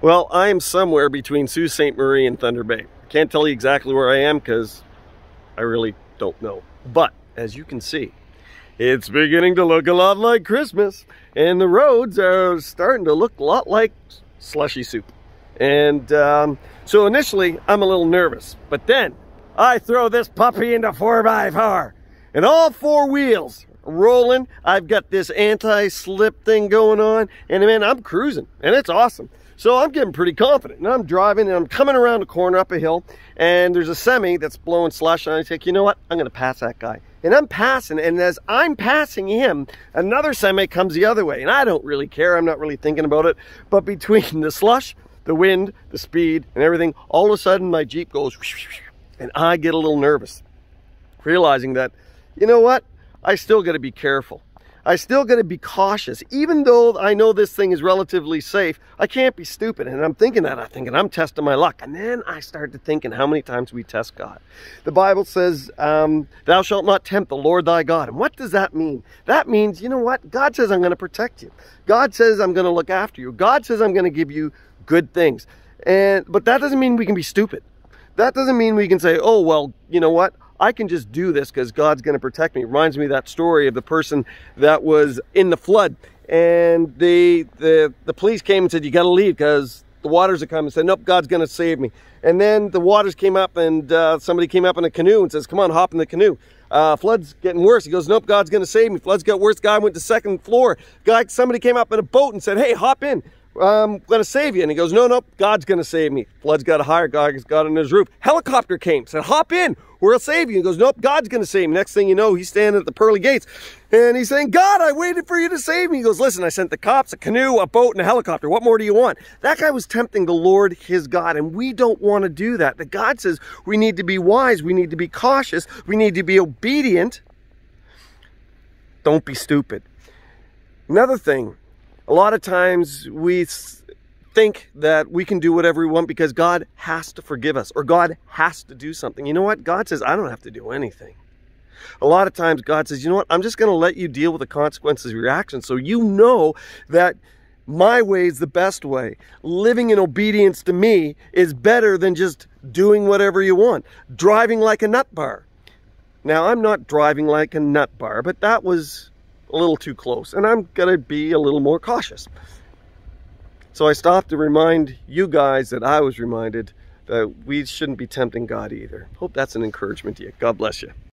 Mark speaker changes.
Speaker 1: Well, I am somewhere between Sault Ste. Marie and Thunder Bay. Can't tell you exactly where I am because I really don't know. But as you can see, it's beginning to look a lot like Christmas, and the roads are starting to look a lot like slushy soup. And so initially, I'm a little nervous, but then I throw this puppy into 4x4, and all four wheels are rolling. I've got this anti-slip thing going on, and man, I'm cruising, and it's awesome. So I'm getting pretty confident, and I'm driving, and I'm coming around the corner up a hill, and there's a semi that's blowing slush, and I think, you know what, I'm gonna pass that guy. And I'm passing, and as I'm passing him, another semi comes the other way, and I don't really care, I'm not really thinking about it, but between the slush, the wind, the speed, and everything, all of a sudden my Jeep goes, and I get a little nervous, realizing that, you know what, I still gotta be careful. I still got to be cautious. Even though I know this thing is relatively safe, I can't be stupid. And I'm thinking that, I'm testing my luck. And then I started thinking how many times we test God. The Bible says, thou shalt not tempt the Lord thy God. And what does that mean? That means, you know what? God says I'm going to protect you. God says I'm going to look after you. God says I'm going to give you good things. But that doesn't mean we can be stupid. That doesn't mean we can say, oh, well, you know what? I can just do this because God's going to protect me. It reminds me of that story of the person that was in the flood, and the police came and said, you got to leave because the waters are coming. And said, nope, God's going to save me. And then the waters came up, and somebody came up in a canoe and says, come on, hop in the canoe. Flood's getting worse. He goes, nope, God's going to save me. Flood's got worse. Guy went to second floor. Somebody came up in a boat and said, hey, hop in. I'm going to save you. And he goes, no, nope, God's going to save me. Flood's got a higher, God's got on his roof. Helicopter came, said, hop in, we'll save you. He goes, nope, God's going to save me. Next thing you know, he's standing at the pearly gates, and he's saying, God, I waited for you to save me. He goes, listen, I sent the cops, a canoe, a boat, and a helicopter. What more do you want? That guy was tempting the Lord, his God, and we don't want to do that. But God says we need to be wise, we need to be cautious, we need to be obedient. Don't be stupid. Another thing, a lot of times we think that we can do whatever we want because God has to forgive us or God has to do something. You know what? God says, I don't have to do anything. A lot of times God says, you know what? I'm just going to let you deal with the consequences of your actions so you know that my way is the best way. Living in obedience to me is better than just doing whatever you want. Driving like a nut bar. Now, I'm not driving like a nut bar, but that was a little too close, and I'm going to be a little more cautious. So I stopped to remind you guys that I was reminded that we shouldn't be tempting God either. Hope that's an encouragement to you. God bless you.